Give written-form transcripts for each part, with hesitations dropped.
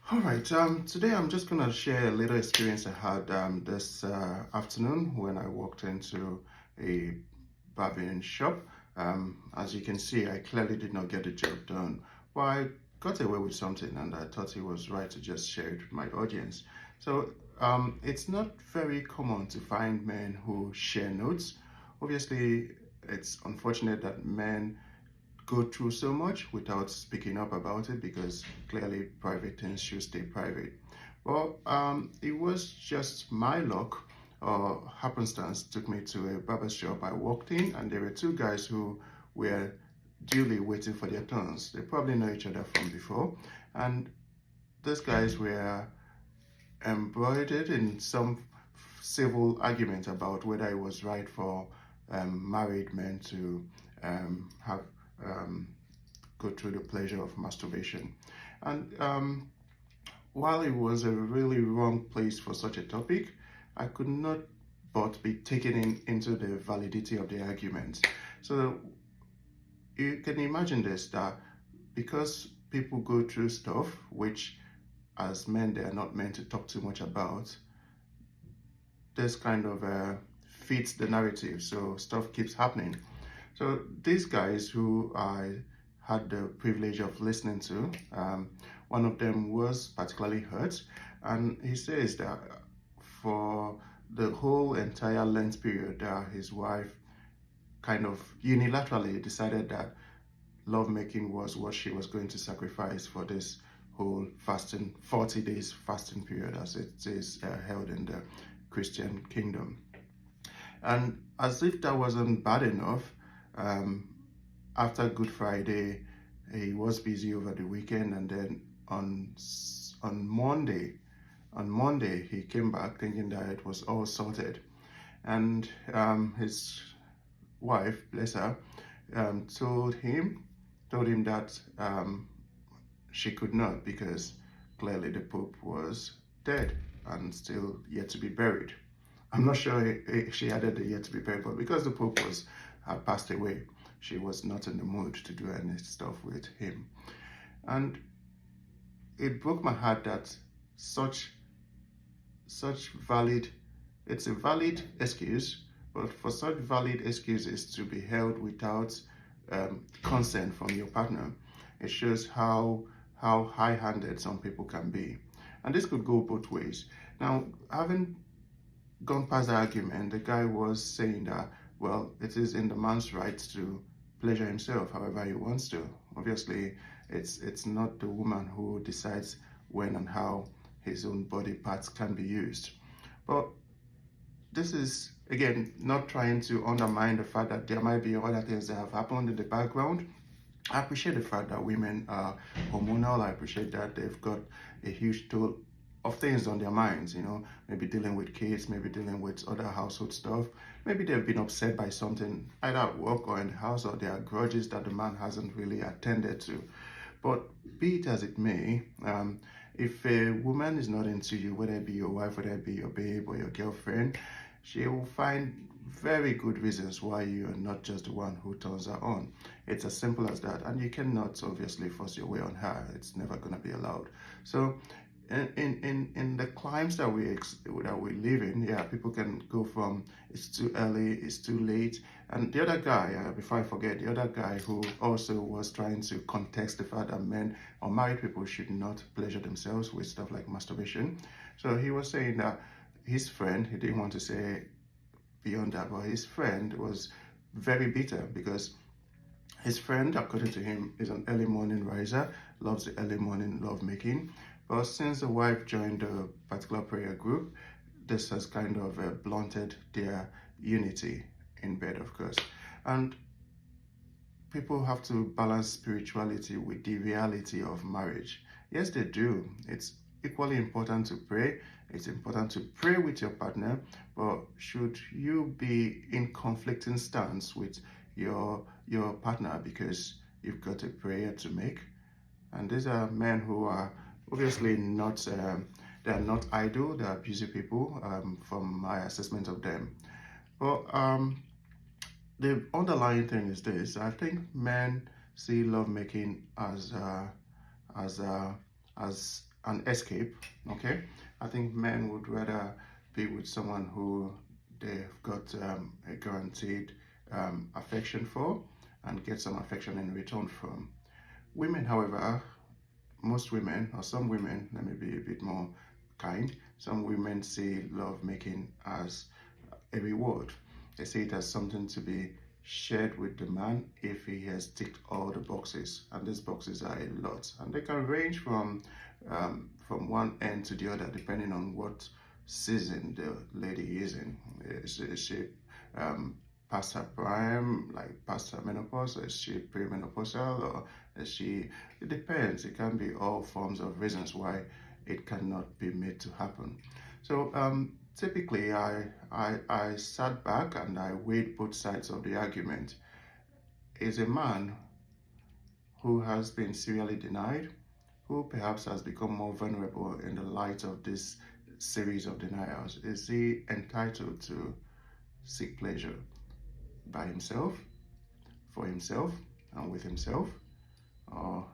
All right, today I'm just going to share a little experience I had this afternoon when I walked into a barbering shop. As you can see, I clearly did not get the job done, but I got away with something and I thought it was right to just share it with my audience. So it's not very common to find men who share notes. Obviously, it's unfortunate that men go through so much without speaking up about it because clearly private things should stay private. Well, it was just my luck or happenstance took me to a barber shop. I walked in and there were two guys who were duly waiting for their turns. They probably know each other from before, and those guys were embroidered in some civil argument about whether it was right for married men to have um, go through the pleasure of masturbation. And while it was a really wrong place for such a topic, I could not but be taken into the validity of the argument. So you can imagine this, that because people go through stuff which as men they are not meant to talk too much about, this kind of fits the narrative, so stuff keeps happening. So these guys who I had the privilege of listening to, one of them was particularly hurt, and he says that for the whole entire Lent period, his wife kind of unilaterally decided that lovemaking was what she was going to sacrifice for this whole fasting, 40 days fasting period as it is held in the Christian kingdom. And as if that wasn't bad enough, um, after Good Friday, he was busy over the weekend, and then on Monday he came back thinking that it was all sorted, and his wife, bless her, told him that she could not because clearly the Pope was dead and still yet to be buried. I'm not sure she added the yet to be buried, but because the Pope had passed away, she was not in the mood to do any stuff with him. And it broke my heart that such valid, it's a valid excuse, but for such valid excuses to be held without consent from your partner, it shows how high-handed some people can be. And this could go both ways. Now, having gone past the argument, the guy was saying that, well, it is in the man's right to pleasure himself however he wants to. Obviously, it's not the woman who decides when and how his own body parts can be used. But this is, again, not trying to undermine the fact that there might be other things that have happened in the background. I appreciate the fact that women are hormonal. I appreciate that they've got a huge toll of things on their minds, maybe dealing with kids, maybe dealing with other household stuff. Maybe they've been upset by something either at work or in the house, or there are grudges that the man hasn't really attended to. But be it as it may, if a woman is not into you, whether it be your wife, whether it be your babe or your girlfriend, she will find very good reasons why you are not just the one who turns her on. It's as simple as that, and you cannot obviously force your way on her. It's never going to be allowed. So in the climes that we live in, yeah, people can go from it's too early, it's too late. And the other guy, before I forget, the other guy who also was trying to contest the fact that men or married people should not pleasure themselves with stuff like masturbation. So he was saying that his friend, he didn't want to say beyond that, but his friend was very bitter because his friend, according to him, is an early morning riser, loves the early morning love making. But since the wife joined a particular prayer group, this has kind of blunted their unity in bed, of course. And people have to balance spirituality with the reality of marriage. Yes, they do. It's equally important to pray. It's important to pray with your partner, but should you be in conflicting stance with your partner because you've got a prayer to make? And these are men who are obviously not, they are not idle, they are busy people from my assessment of them. But the underlying thing is this: I think men see lovemaking as an escape. Okay, I think men would rather be with someone who they've got a guaranteed affection for and get some affection in return from. Women, however, most women, or some women, let me be a bit more kind, some women see love making as a reward. They see it as something to be shared with the man if he has ticked all the boxes, and these boxes are a lot, and they can range from one end to the other depending on what season the lady is in. Is she past her prime, like past her menopause, or is she premenopausal, or is she? It depends. It can be all forms of reasons why it cannot be made to happen. So typically, I sat back and I weighed both sides of the argument. Is a man who has been serially denied, who perhaps has become more vulnerable in the light of this series of denials, is he entitled to seek pleasure by himself, for himself, and with himself? Or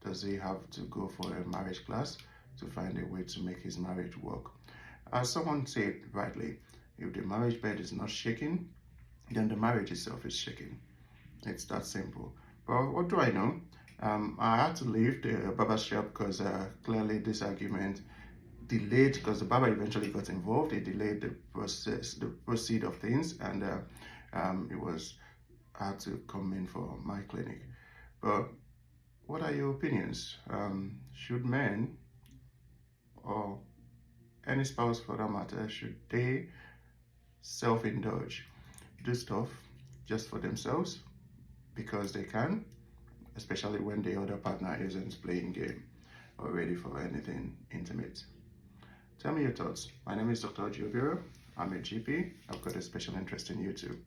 does he have to go for a marriage class to find a way to make his marriage work? As someone said rightly, if the marriage bed is not shaking, then the marriage itself is shaking. It's that simple. But what do I know? I had to leave the barber shop because clearly this argument delayed, because the barber eventually got involved. It delayed the process, the proceed of things, and it was I had to come in for my clinic. But what are your opinions? Should men, or any spouse for that matter, should they self-indulge, do stuff just for themselves because they can, especially when the other partner isn't playing game or ready for anything intimate? Tell me your thoughts. My name is Dr. Giobiro. I'm a GP. I've got a special interest in you too.